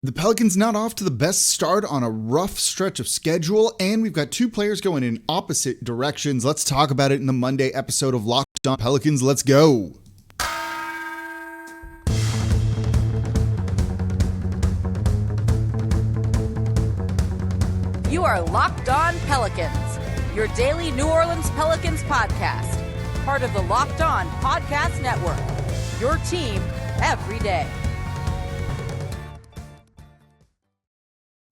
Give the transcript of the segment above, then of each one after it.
The Pelicans not off to the best start on a rough stretch of schedule, and we've got two players going in opposite directions. Let's talk about it in the Monday episode of Locked On Pelicans. Let's go. You are Locked On Pelicans, your daily New Orleans Pelicans podcast, part of the Locked On Podcast Network, your team every day.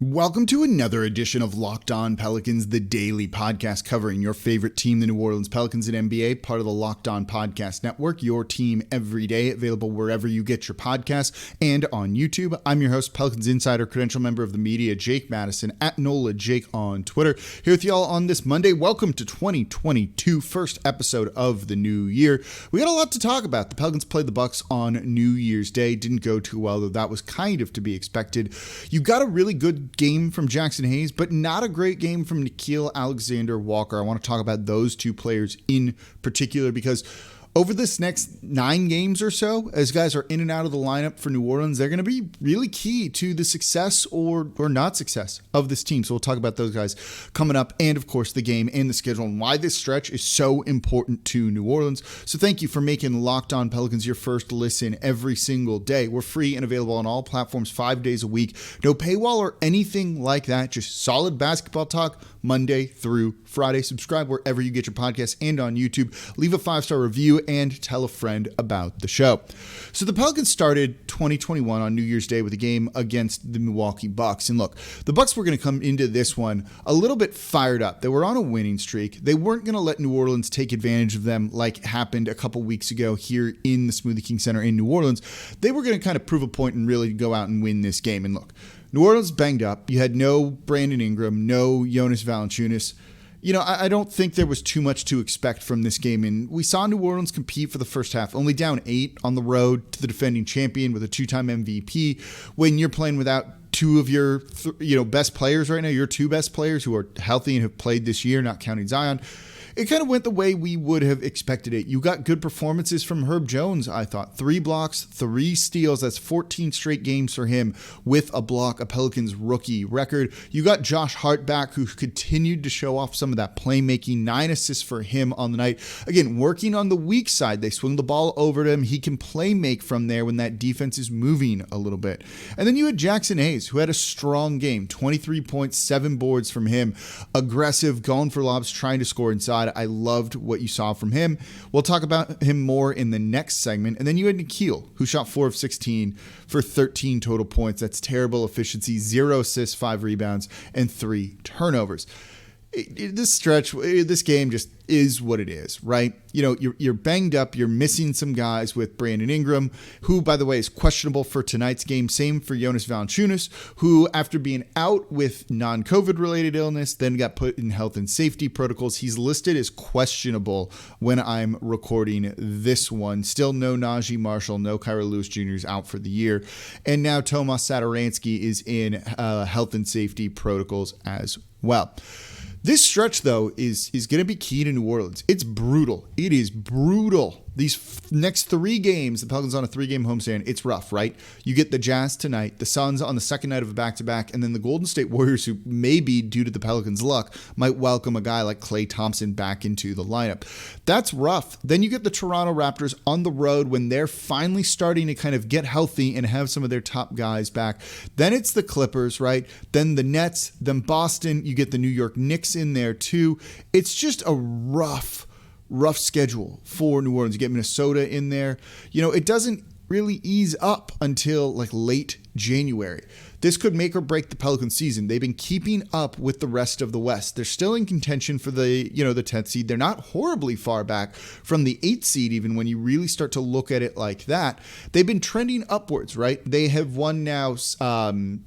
Welcome to another edition of Locked On Pelicans, the daily podcast covering your favorite team, the New Orleans Pelicans and NBA, part of the Locked On Podcast Network, your team every day, available wherever you get your podcasts and on YouTube. I'm your host, Pelicans Insider, credential member of the media, Jake Madison, at NOLA Jake on Twitter. Here with y'all on this Monday. Welcome to 2022, first episode of the new year. We got a lot to talk about. The Pelicans played the Bucks on New Year's Day. Didn't go too well, though that was kind of to be expected. You got a really good game from Jaxson Hayes, but not a great game from Nickeil Alexander-Walker. I want to talk about those two players in particular because over this next 9 games or so, as guys are in and out of the lineup for New Orleans, they're going to be really key to the success or not success of this team. So we'll talk about those guys coming up, and of course the game and the schedule and why this stretch is so important to New Orleans. So thank you for making Locked On Pelicans your first listen every single day. We're free and available on all platforms 5 days a week. No paywall or anything like that. Just solid basketball talk Monday through Friday. Subscribe wherever you get your podcasts and on YouTube. Leave a 5-star review and tell a friend about the show. So the Pelicans started 2021 on New Year's Day with a game against the Milwaukee Bucks. And look, the Bucks were going to come into this one a little bit fired up. They were on a winning streak. They weren't going to let New Orleans take advantage of them like happened a couple weeks ago here in the Smoothie King Center in New Orleans. They were going to kind of prove a point and really go out and win this game. And look, New Orleans banged up. You had no Brandon Ingram, no Jonas Valanciunas. You know, I don't think there was too much to expect from this game, and we saw New Orleans compete for the first half, only down 8 on the road to the defending champion with a 2-time MVP. When you're playing without two of your best players right now, your 2 best players who are healthy and have played this year, not counting Zion, it kind of went the way we would have expected it. You got good performances from Herb Jones, I thought. 3 blocks, 3 steals. That's 14 straight games for him with a block, a Pelicans rookie record. You got Josh Hart back, who continued to show off some of that playmaking. 9 assists for him on the night. Again, working on the weak side. They swing the ball over to him. He can play make from there when that defense is moving a little bit. And then you had Jaxson Hayes, who had a strong game. 23 points, 7 boards from him. Aggressive, going for lobs, trying to score inside. I loved what you saw from him. We'll talk about him more in the next segment. And then you had Nickeil, who shot 4 of 16 for 13 total points. That's terrible efficiency, 0 assists, 5 rebounds, and 3 turnovers. This game just is what it is, right? You know, you're banged up. You're missing some guys with Brandon Ingram, who, by the way, is questionable for tonight's game. Same for Jonas Valanciunas, who, after being out with non-COVID related illness, then got put in health and safety protocols. He's listed as questionable when I'm recording this one. Still no Najee Marshall, no Kyra Lewis Jr. is out for the year. And now Tomas Satoransky is in health and safety protocols as well. This stretch, though, is going to be key to New Orleans. It's brutal. It is brutal. These next 3 games, the Pelicans on a 3-game homestand, it's rough, right? You get the Jazz tonight, the Suns on the second night of a back-to-back, and then the Golden State Warriors, who maybe, due to the Pelicans' luck, might welcome a guy like Klay Thompson back into the lineup. That's rough. Then you get the Toronto Raptors on the road when they're finally starting to kind of get healthy and have some of their top guys back. Then it's the Clippers, right? Then the Nets, then Boston. You get the New York Knicks in there too. It's just a rough schedule for New Orleans. You get Minnesota in there. You know, it doesn't really ease up until like late January. This could make or break the Pelicans season. They've been keeping up with the rest of the West. They're still in contention for the 10th seed. They're not horribly far back from the 8th seed, even when you really start to look at it like that. They've been trending upwards, right? They have won now 10.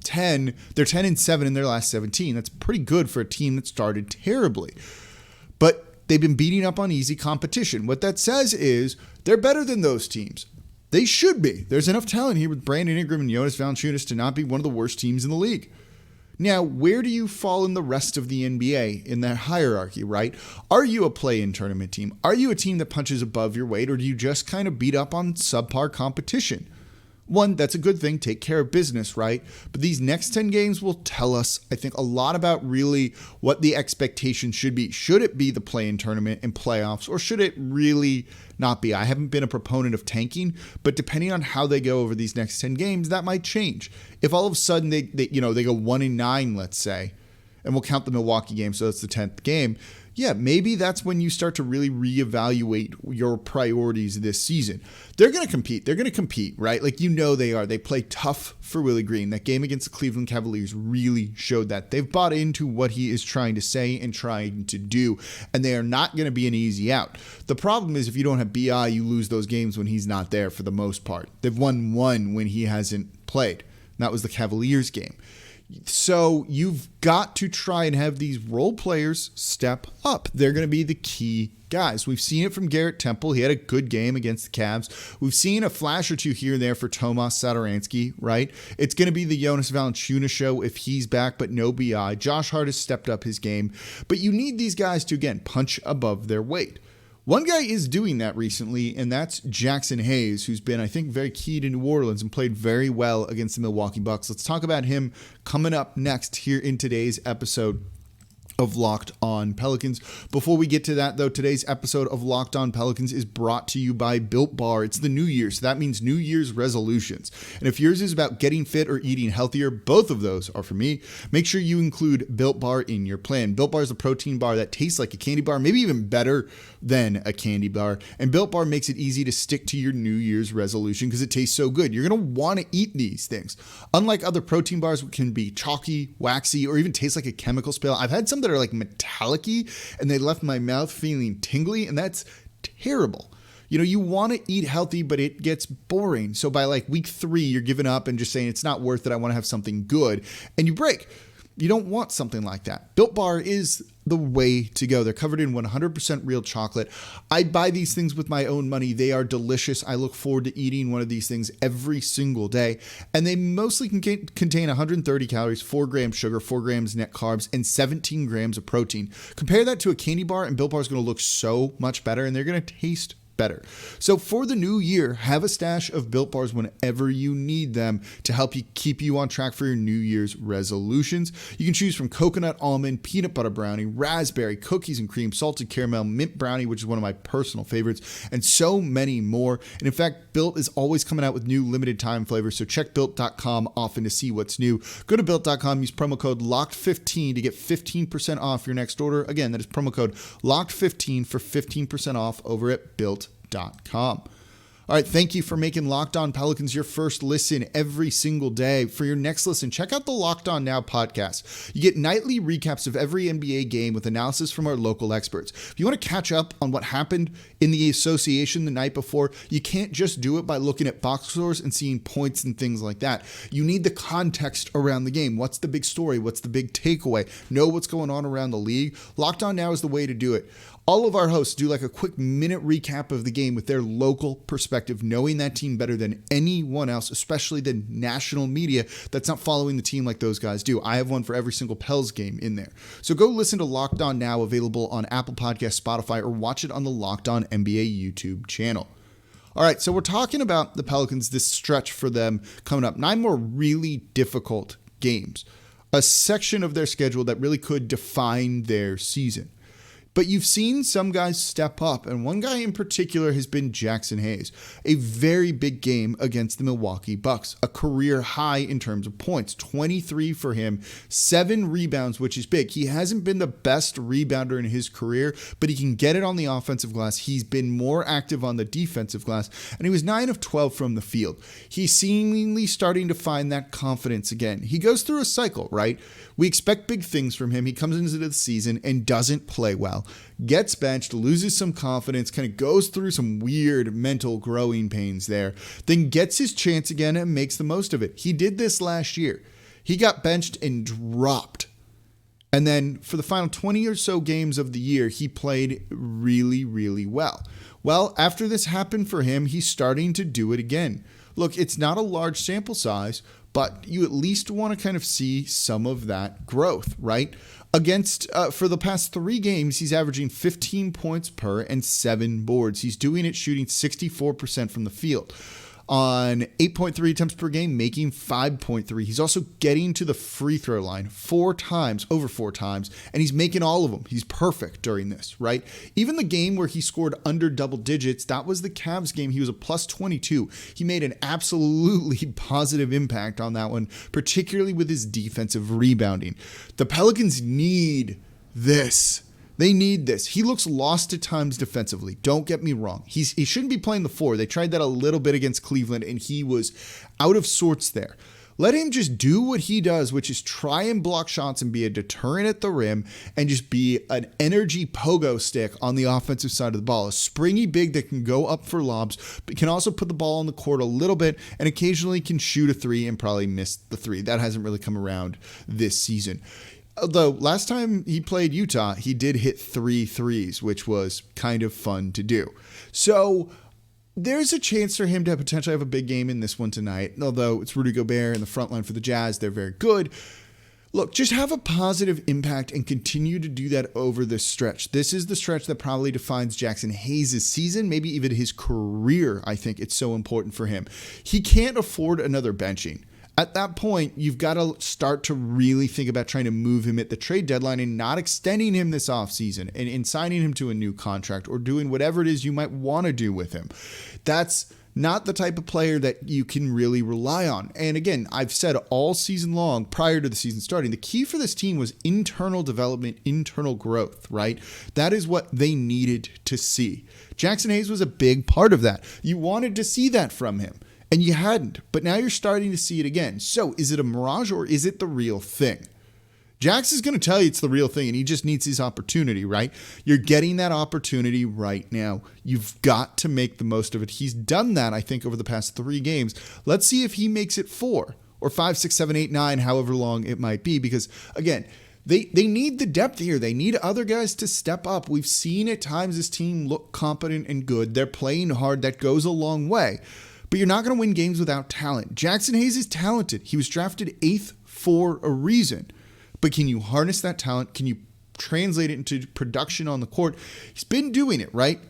They're 10-7 in their last 17. That's pretty good for a team that started terribly. But they've been beating up on easy competition. What that says is they're better than those teams. They should be. There's enough talent here with Brandon Ingram and Jonas Valanciunas to not be one of the worst teams in the league. Now, where do you fall in the rest of the NBA in that hierarchy, right? Are you a play-in tournament team? Are you a team that punches above your weight, or do you just kind of beat up on subpar competition? One, that's a good thing. Take care of business, right? But these next 10 games will tell us, I think, a lot about really what the expectation should be. Should it be the play-in tournament and playoffs, or should it really not be? I haven't been a proponent of tanking, but depending on how they go over these next 10 games, that might change. If all of a sudden they go 1-9, let's say, and we'll count the Milwaukee game, so that's the 10th game, yeah, maybe that's when you start to really reevaluate your priorities this season. They're going to compete. They're going to compete, right? Like, they are. They play tough for Willie Green. That game against the Cleveland Cavaliers really showed that. They've bought into what he is trying to say and trying to do, and they are not going to be an easy out. The problem is if you don't have BI, you lose those games when he's not there for the most part. They've won one when he hasn't played. And that was the Cavaliers game. So you've got to try and have these role players step up. They're going to be the key guys. We've seen it from Garrett Temple. He had a good game against the Cavs. We've seen a flash or two here and there for Tomas Satoransky, right? It's going to be the Jonas Valanciunas show if he's back, but no BI. Josh Hart has stepped up his game. But you need these guys to, again, punch above their weight. One guy is doing that recently, and that's Jaxson Hayes, who's been, I think, very key to New Orleans and played very well against the Milwaukee Bucks. Let's talk about him coming up next here in today's episode of Locked On Pelicans. Before we get to that, though, today's episode of Locked On Pelicans is brought to you by Built Bar. It's the new year, so that means New Year's resolutions. And if yours is about getting fit or eating healthier, both of those are for me. Make sure you include Built Bar in your plan. Built Bar is a protein bar that tastes like a candy bar, maybe even better than a candy bar. And Built Bar makes it easy to stick to your New Year's resolution because it tastes so good. You're going to want to eat these things. Unlike other protein bars, which can be chalky, waxy, or even taste like a chemical spill, I've had some that are like metallic-y and they left my mouth feeling tingly, and that's terrible. You want to eat healthy, but it gets boring. So by like week 3, you're giving up and just saying it's not worth it. I want to have something good, and you break. You don't want something like that. Built Bar is the way to go. They're covered in 100% real chocolate. I buy these things with my own money. They are delicious. I look forward to eating one of these things every single day. And they mostly contain 130 calories, 4 grams sugar, 4 grams net carbs, and 17 grams of protein. Compare that to a candy bar, and Built Bar is going to look so much better, and they're going to taste better. So for the new year, have a stash of Built Bars whenever you need them to help you keep you on track for your New Year's resolutions. You can choose from coconut, almond, peanut butter brownie, raspberry, cookies and cream, salted caramel, mint brownie, which is one of my personal favorites, and so many more. And in fact, Built is always coming out with new limited time flavors, so check Built.com often to see what's new. Go to Built.com, use promo code LOCKED15 to get 15% off your next order. Again, that is promo code LOCKED15 for 15% off over at Built.com. All right, thank you for making Locked On Pelicans your first listen every single day. For your next listen, check out the Locked On Now podcast. You get nightly recaps of every NBA game with analysis from our local experts. If you want to catch up on what happened in the association the night before, you can't just do it by looking at box scores and seeing points and things like that. You need the context around the game. What's the big story? What's the big takeaway? Know what's going on around the league. Locked On Now is the way to do it. All of our hosts do like a quick minute recap of the game with their local perspective, knowing that team better than anyone else, especially the national media that's not following the team like those guys do. I have one for every single Pels game in there. So go listen to Locked On Now, available on Apple Podcasts, Spotify, or watch it on the Locked On NBA YouTube channel. All right, so we're talking about the Pelicans, this stretch for them coming up. 9 more really difficult games, a section of their schedule that really could define their season. But you've seen some guys step up, and one guy in particular has been Jaxson Hayes. A very big game against the Milwaukee Bucks, a career high in terms of points, 23 for him, 7 rebounds, which is big. He hasn't been the best rebounder in his career, but he can get it on the offensive glass. He's been more active on the defensive glass, and he was 9 of 12 from the field. He's seemingly starting to find that confidence again. He goes through a cycle, right? We expect big things from him. He comes into the season and doesn't play well, gets benched, loses some confidence, kind of goes through some weird mental growing pains there, then gets his chance again and makes the most of it. He did this last year. He got benched and dropped. And then for the final 20 or so games of the year, he played really, really well. Well, after this happened for him, he's starting to do it again. Look, it's not a large sample size, but you at least want to kind of see some of that growth, right? For the past 3 games, he's averaging 15 points per and 7 boards. He's doing it shooting 64% from the field. on 8.3 attempts per game, making 5.3. He's also getting to the free throw line over four times, and he's making all of them. He's perfect during this, right? Even the game where he scored under double digits, that was the Cavs game. He was a plus 22. He made an absolutely positive impact on that one, particularly with his defensive rebounding. The Pelicans need this. They need this. He looks lost at times defensively. Don't get me wrong. He shouldn't be playing the 4. They tried that a little bit against Cleveland, and he was out of sorts there. Let him just do what he does, which is try and block shots and be a deterrent at the rim and just be an energy pogo stick on the offensive side of the ball. A springy big that can go up for lobs, but can also put the ball on the court a little bit and occasionally can shoot a 3 and probably miss the 3. That hasn't really come around this season. Although last time he played Utah, he did hit 3 threes, which was kind of fun to do. So there's a chance for him to potentially have a big game in this one tonight. Although it's Rudy Gobert in the front line for the Jazz, they're very good. Look, just have a positive impact and continue to do that over this stretch. This is the stretch that probably defines Jaxson Hayes' season, maybe even his career. I think it's so important for him. He can't afford another benching. At that point, you've got to start to really think about trying to move him at the trade deadline and not extending him this offseason and signing him to a new contract or doing whatever it is you might want to do with him. That's not the type of player that you can really rely on. And again, I've said all season long, prior to the season starting, the key for this team was internal development, internal growth, right? That is what they needed to see. Jaxson Hayes was a big part of that. You wanted to see that from him. And you hadn't, but now you're starting to see it again. So is it a mirage or is it the real thing? Jax is going to tell you it's the real thing and he just needs his opportunity, right? You're getting that opportunity right now. You've got to make the most of it. He's done that, I think, over the past 3 games. Let's see if he makes it 4 or 5, 6, 7, 8, 9, however long it might be. Because, again, they need the depth here. They need other guys to step up. We've seen at times this team look competent and good. They're playing hard. That goes a long way. But you're not going to win games without talent. Jaxson Hayes is talented. He was drafted 8th for a reason. But can you harness that talent? Can you translate it into production on the court? He's been doing it, right?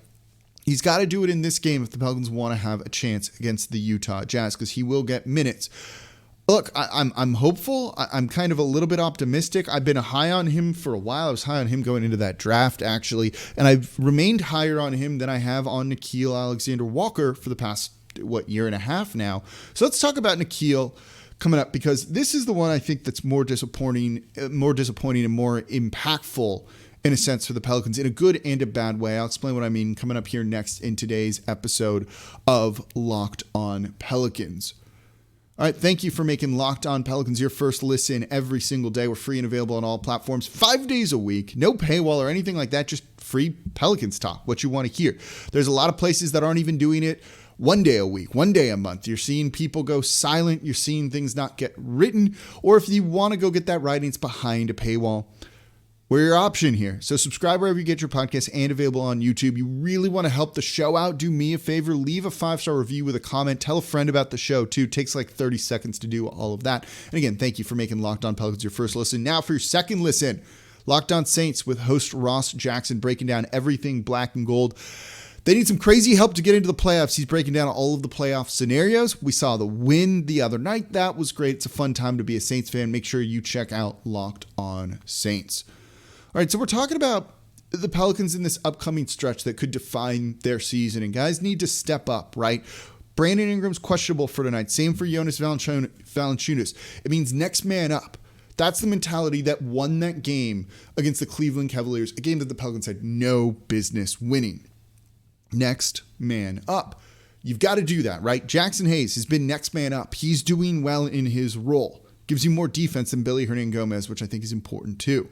He's got to do it in this game if the Pelicans want to have a chance against the Utah Jazz, because he will get minutes. Look, I'm hopeful. I'm kind of a little bit optimistic. I've been high on him for a while. I was high on him going into that draft, actually. And I've remained higher on him than I have on Nickeil Alexander-Walker for the past year and a half now. So let's talk about Nickeil coming up, because this is the one I think that's more disappointing and more impactful in a sense for the Pelicans in a good and a bad way. I'll explain what I mean coming up here next in today's episode of Locked On Pelicans. All right, thank you for making Locked On Pelicans your first listen every single day. We're free and available on all platforms 5 days a week. No paywall or anything like that, just free Pelicans talk, what you want to hear. There's a lot of places that aren't even doing it 1 day a week, 1 day a month. You're seeing people go silent. You're seeing things not get written. Or if you want to go get that writing, it's behind a paywall. We're your option here. So subscribe wherever you get your podcast and available on YouTube. You really want to help the show out, do me a favor, leave a 5-star review with a comment. Tell a friend about the show too. It takes like 30 seconds to do all of that. And again, thank you for making Locked On Pelicans your first listen. Now for your second listen, Locked On Saints with host Ross Jackson breaking down everything black and gold. They need some crazy help to get into the playoffs. He's breaking down all of the playoff scenarios. We saw the win the other night. That was great. It's a fun time to be a Saints fan. Make sure you check out Locked On Saints. All right, so we're talking about the Pelicans in this upcoming stretch that could define their season, and guys need to step up, right? Brandon Ingram's questionable for tonight. Same for Jonas Valanciunas. It means next man up. That's the mentality that won that game against the Cleveland Cavaliers, a game that the Pelicans had no business winning. Next man up. You've got to do that, right? Jaxson Hayes has been next man up. He's doing well in his role. Gives you more defense than Billy Hernangomez, which I think is important too.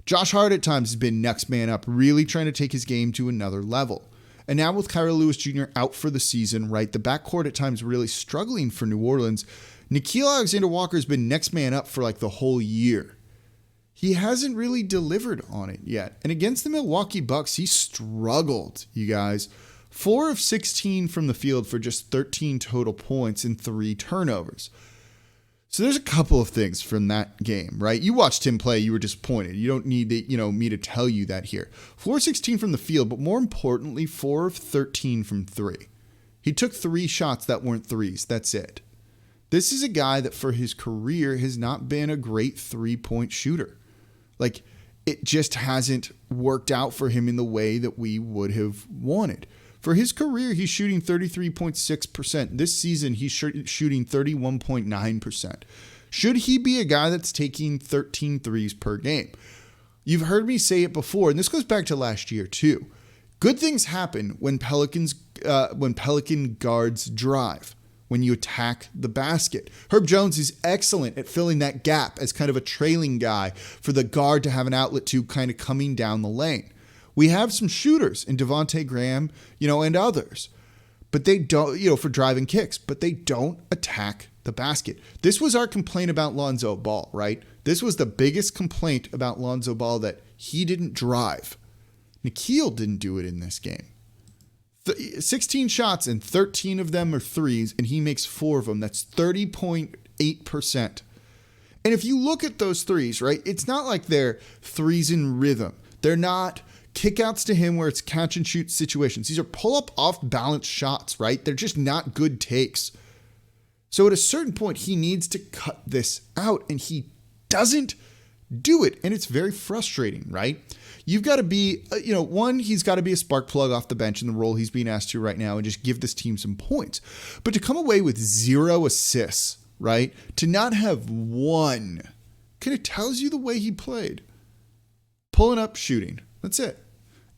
Josh Hart at times has been next man up, really trying to take his game to another level. And now with Kira Lewis Jr. out for the season, right? The backcourt at times really struggling for New Orleans. Nickeil Alexander-Walker has been next man up for like the whole year. He hasn't really delivered on it yet. And against the Milwaukee Bucks, he struggled, you guys. 4 of 16 from the field for just 13 total points and 3 turnovers. So there's a couple of things from that game, right? You watched him play, you were disappointed. You don't need me to tell you that here. 4 of 16 from the field, but more importantly, 4 of 13 from 3. He took 3 shots that weren't threes. That's it. This is a guy that for his career has not been a great 3-point shooter. Like, it just hasn't worked out for him in the way that we would have wanted. For his career, he's shooting 33.6%. This season, he's shooting 31.9%. Should he be a guy that's taking 13 threes per game? You've heard me say it before, and this goes back to last year too. Good things happen when Pelican guards drive, when you attack the basket. Herb Jones is excellent at filling that gap as kind of a trailing guy for the guard to have an outlet to kind of coming down the lane. We have some shooters in Devontae Graham, and others, but they don't, for driving kicks, but they don't attack the basket. This was our complaint about Lonzo Ball, right? This was the biggest complaint about Lonzo Ball, that he didn't drive. Nickeil didn't do it in this game. 16 shots and 13 of them are threes, and he makes 4 of them. That's 30.8%. And if you look at those threes, right, it's not like they're threes in rhythm. They're not kickouts to him where it's catch and shoot situations. These are pull up off balance shots, right? They're just not good takes. So at a certain point, he needs to cut this out, and he doesn't do it. And it's very frustrating, right? You've got to be, he's got to be a spark plug off the bench in the role he's being asked to right now and just give this team some points. But to come away with 0 assists, right? To not have 1, kind of tells you the way he played. Pulling up, shooting. That's it.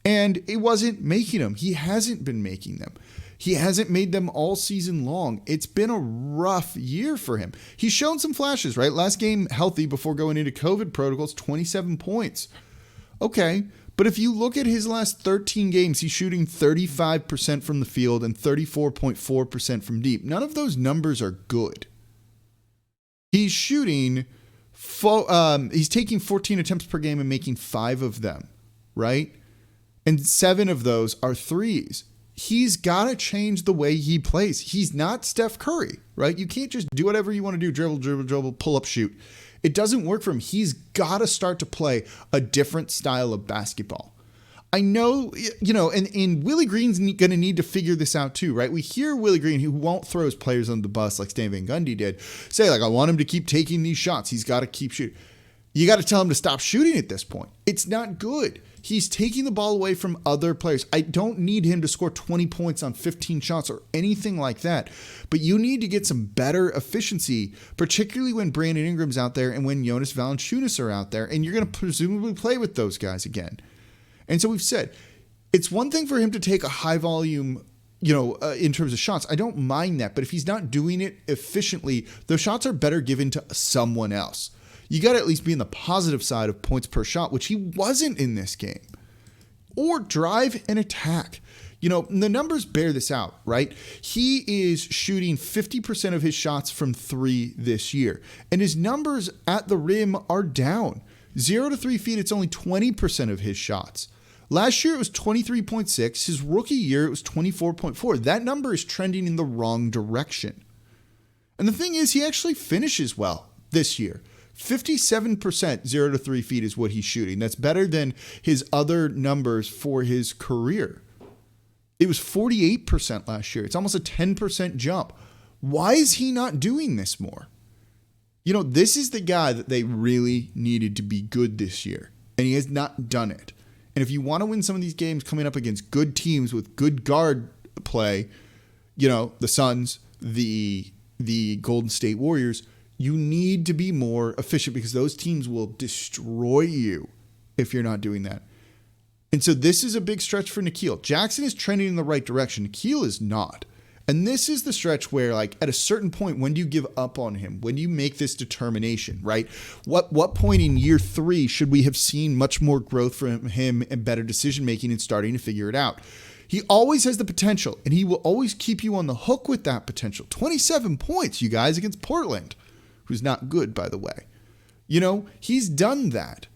And it wasn't making them. He hasn't been making them. He hasn't made them all season long. It's been a rough year for him. He's shown some flashes, right? Last game healthy before going into COVID protocols, 27 points. Okay, but if you look at his last 13 games, he's shooting 35% from the field and 34.4% from deep. None of those numbers are good. He's shooting, he's taking 14 attempts per game and making 5 of them, right? And 7 of those are threes. He's got to change the way he plays. He's not Steph Curry, right? You can't just do whatever you want to do, dribble, pull up, shoot. It doesn't work for him. He's got to start to play a different style of basketball. I know, and Willie Green's going to need to figure this out too, right? We hear Willie Green, who won't throw his players under the bus like Stan Van Gundy did, say, I want him to keep taking these shots. He's got to keep shooting. You got to tell him to stop shooting at this point. It's not good. He's taking the ball away from other players. I don't need him to score 20 points on 15 shots or anything like that. But you need to get some better efficiency, particularly when Brandon Ingram's out there and when Jonas Valanciunas are out there, and you're going to presumably play with those guys again. And so we've said, it's one thing for him to take a high volume, in terms of shots. I don't mind that. But if he's not doing it efficiently, those shots are better given to someone else. You got to at least be in the positive side of points per shot, which he wasn't in this game. Or drive and attack. The numbers bear this out, right? He is shooting 50% of his shots from 3 this year. And his numbers at the rim are down. 0 to 3 feet, it's only 20% of his shots. Last year, it was 23.6. His rookie year, it was 24.4. That number is trending in the wrong direction. And the thing is, he actually finishes well this year. 57% 0 to 3 feet is what he's shooting. That's better than his other numbers for his career. It was 48% last year. It's almost a 10% jump. Why is he not doing this more? This is the guy that they really needed to be good this year, and he has not done it. And if you want to win some of these games coming up against good teams with good guard play, the Suns, the Golden State Warriors, you need to be more efficient because those teams will destroy you if you're not doing that. And so this is a big stretch for Nickeil. Jaxson is trending in the right direction. Nickeil is not. And this is the stretch where, at a certain point, when do you give up on him? When do you make this determination, right? What point in year 3 should we have seen much more growth from him and better decision-making and starting to figure it out? He always has the potential, and he will always keep you on the hook with that potential. 27 points, you guys, against Portland, who's not good, by the way. He's done that.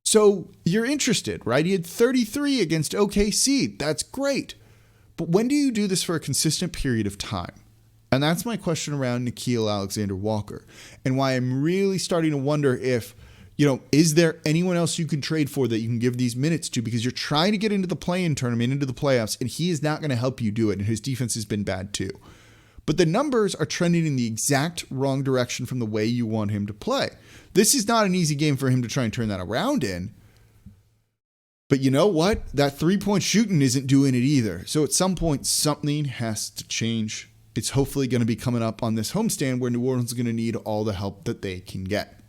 So you're interested, right? He had 33 against OKC. That's great. But when do you do this for a consistent period of time? And that's my question around Nickeil Alexander-Walker, and why I'm really starting to wonder if, Is there anyone else you can trade for that you can give these minutes to? Because you're trying to get into the play-in tournament, into the playoffs, and he is not going to help you do it. And his defense has been bad too. But the numbers are trending in the exact wrong direction from the way you want him to play. This is not an easy game for him to try and turn that around in. But you know what? That three-point shooting isn't doing it either. So at some point, something has to change. It's hopefully going to be coming up on this homestand where New Orleans is going to need all the help that they can get.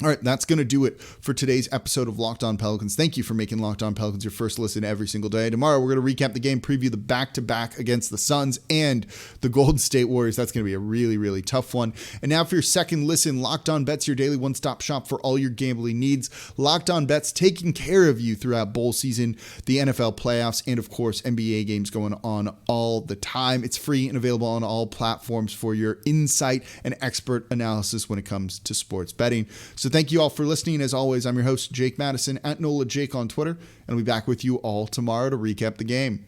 All right, that's going to do it for today's episode of Locked On Pelicans. Thank you for making Locked On Pelicans your first listen every single day. Tomorrow, we're going to recap the game, preview the back-to-back against the Suns and the Golden State Warriors. That's going to be a really, really tough one. And now for your second listen, Locked On Bets, your daily one-stop shop for all your gambling needs. Locked On Bets, taking care of you throughout bowl season, the NFL playoffs, and of course, NBA games going on all the time. It's free and available on all platforms for your insight and expert analysis when it comes to sports betting. So thank you all for listening. As always, I'm your host, Jake Madison, at NOLA Jake on Twitter, and I'll be back with you all tomorrow to recap the game.